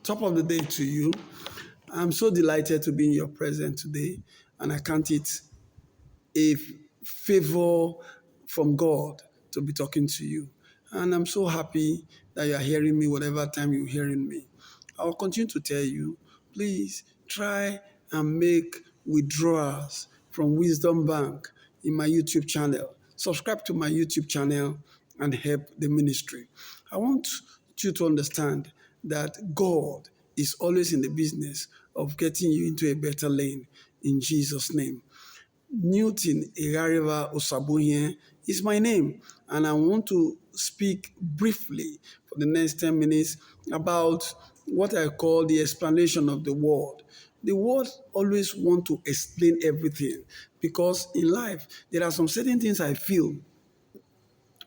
Top of the day to you. I'm so delighted to be in your presence today, and I count it a favor from God to be talking to you. And I'm so happy that you are hearing me whatever time you're hearing me. I'll continue to tell you, please try and make withdrawals from Wisdom Bank in my YouTube channel. Subscribe to my YouTube channel and help the ministry. I want you to understand that God is always in the business of getting you into a better lane in Jesus' name. Newton Igariva Osabuye is my name, and I want to speak briefly for the next 10 minutes about what I call the explanation of the world. The world always want to explain everything because in life, there are some certain things I feel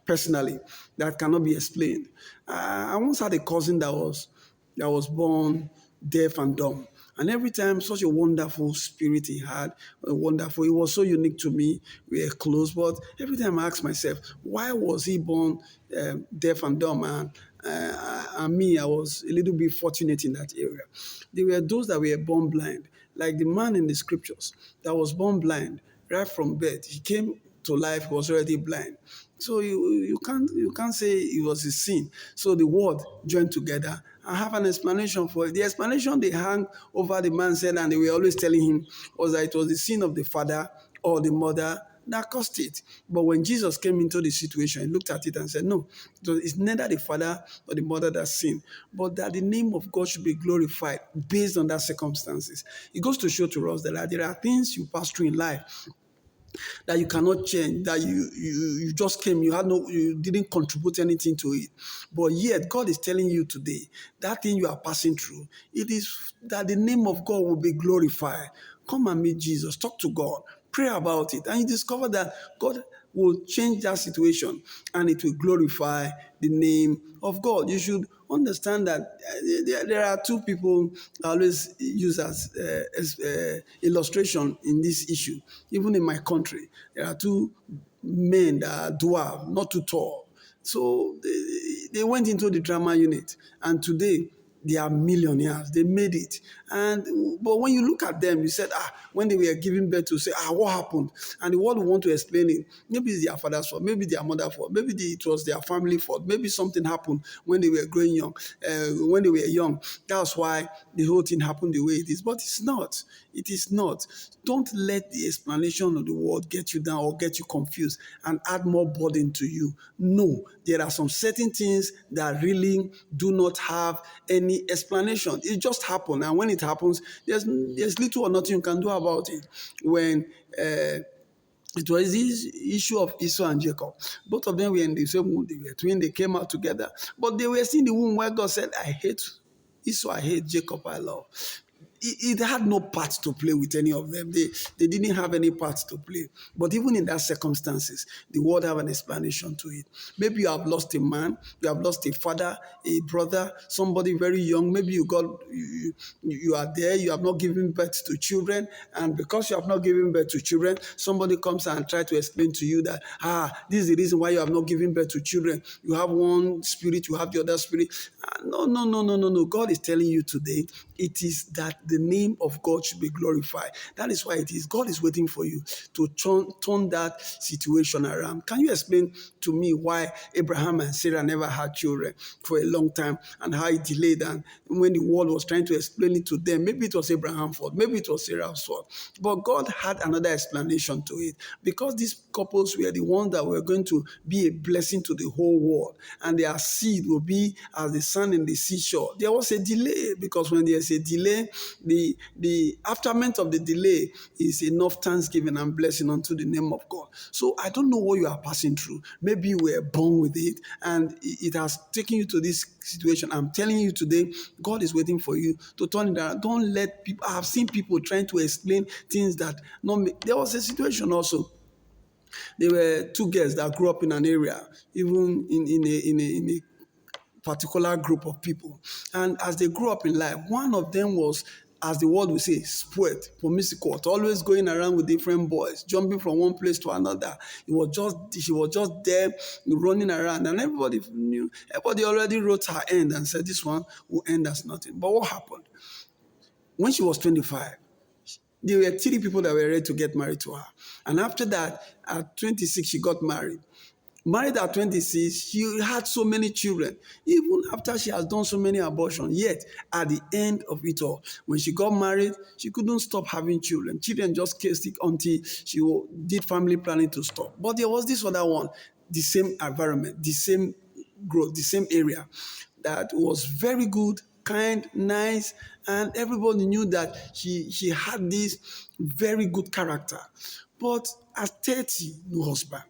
personally that cannot be explained. I once had a cousin that was born deaf and dumb. And every time, such a wonderful spirit he had, it was so unique to me. We were close, but every time I ask myself, why was he born deaf and dumb? And me, I was a little bit fortunate in that area. There were those that were born blind, like the man in the scriptures that was born blind right from birth. He came to life, he was already blind. So you can't say it was a sin. So the word joined together. I have an explanation for it. The explanation they hung over the man's head and they were always telling him was that it was the sin of the father or the mother that caused it. But when Jesus came into the situation, he looked at it and said, no, it's neither the father or the mother that sinned, but that the name of God should be glorified based on that circumstances. It goes to show to us that there are things you pass through in life that you cannot change, that you just came, you didn't contribute anything to it. But yet God is telling you today, that thing you are passing through, it is that the name of God will be glorified. Come and meet Jesus, talk to God, pray about it, and you discover that God will change that situation and it will glorify the name of God. You should understand that there are two people I always use as illustration in this issue. Even in my country, there are two men that are dwarf, not too tall. So they went into the drama unit, and today they are millionaires. They made it. But when you look at them, you said, when they were giving birth to say, what happened? And the world will want to explain it. Maybe it's their father's fault. Maybe their mother's fault. Maybe it was their family fault. Maybe something happened when they were growing young. When they were young, that's why the whole thing happened the way it is. But it's not. It is not. Don't let the explanation of the world get you down or get you confused and add more burden to you. No, there are some certain things that really do not have any explanation. It just happened, and when it happens, there's little or nothing you can do about it. When it was this issue of Esau and Jacob. Both of them were in the same womb. They were twins. They came out together, but they were still in the womb where God said, "I hate Esau. I hate Jacob. I love." It had no part to play with any of them. They didn't have any part to play. But even in that circumstances, the world have an explanation to it. Maybe you have lost a man, you have lost a father, a brother, somebody very young. Maybe you are there, you have not given birth to children, and because you have not given birth to children, somebody comes and try to explain to you that this is the reason why you have not given birth to children. You have one spirit, you have the other spirit. No. God is telling you today, it is that the name of God should be glorified. That is why it is. God is waiting for you to turn that situation around. Can you explain to me why Abraham and Sarah never had children for a long time and how it delayed? And when the world was trying to explain it to them, maybe it was Abraham's fault, maybe it was Sarah's fault. But God had another explanation to it, because these couples were the ones that were going to be a blessing to the whole world, and their seed will be as the sand in the seashore. There was a delay, because when there's a delay, the aftermath of the delay is enough thanksgiving and blessing unto the name of God. So I don't know what you are passing through. Maybe you were born with it and it has taken you to this situation. I'm telling you today, God is waiting for you to turn it around. Don't let people, I have seen people trying to explain things that there was a situation also. There were two girls that grew up in an area, even in a particular group of people. And as they grew up in life, one of them was as the world will say, spoiled, promiscuous, always going around with different boys, jumping from one place to another. She was just there running around, and everybody knew, everybody already wrote her end and said this one will end as nothing. But what happened? When she was 25, there were three people that were ready to get married to her. And after that, at 26, she got married. Married at 26, she had so many children, even after she has done so many abortions. Yet, at the end of it all, when she got married, she couldn't stop having children. Children just kissed it until she did family planning to stop. But there was this other one, the same environment, the same growth, the same area, that was very good, kind, nice, and everybody knew that she had this very good character. But at 30, no husband.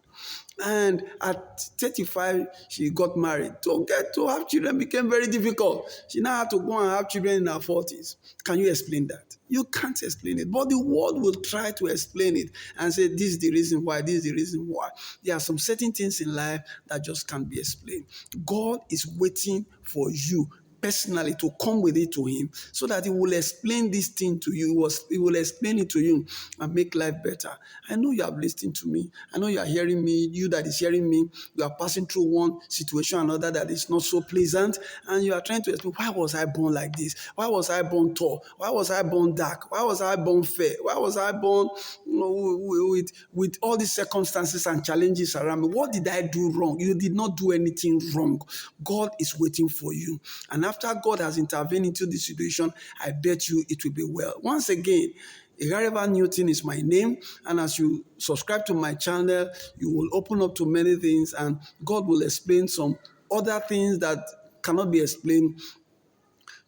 And at 35, she got married. To get to have children became very difficult. She now had to go and have children in her 40s. Can you explain that? You can't explain it. But the world will try to explain it and say, this is the reason why, this is the reason why. There are some certain things in life that just can't be explained. God is waiting for you personally to come with it to him so that he will explain this thing to you. He will explain it to you and make life better. I know you have listened to me. I know you are hearing me. You that is hearing me, you are passing through one situation or another that is not so pleasant, and you are trying to explain, why was I born like this? Why was I born tall? Why was I born dark? Why was I born fair? Why was I born with all these circumstances and challenges around me? What did I do wrong? You did not do anything wrong. God is waiting for you. And after God has intervened into the situation, I bet you it will be well. Once again, Igariba Newton is my name, and as you subscribe to my channel, you will open up to many things, and God will explain some other things that cannot be explained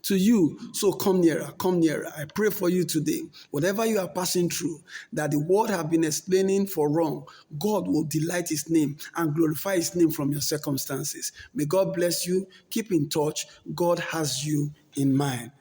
to you. So come nearer, come nearer. I pray for you today. Whatever you are passing through, that the world have been explaining for wrong, God will delight his name and glorify his name from your circumstances. May God bless you. Keep in touch. God has you in mind.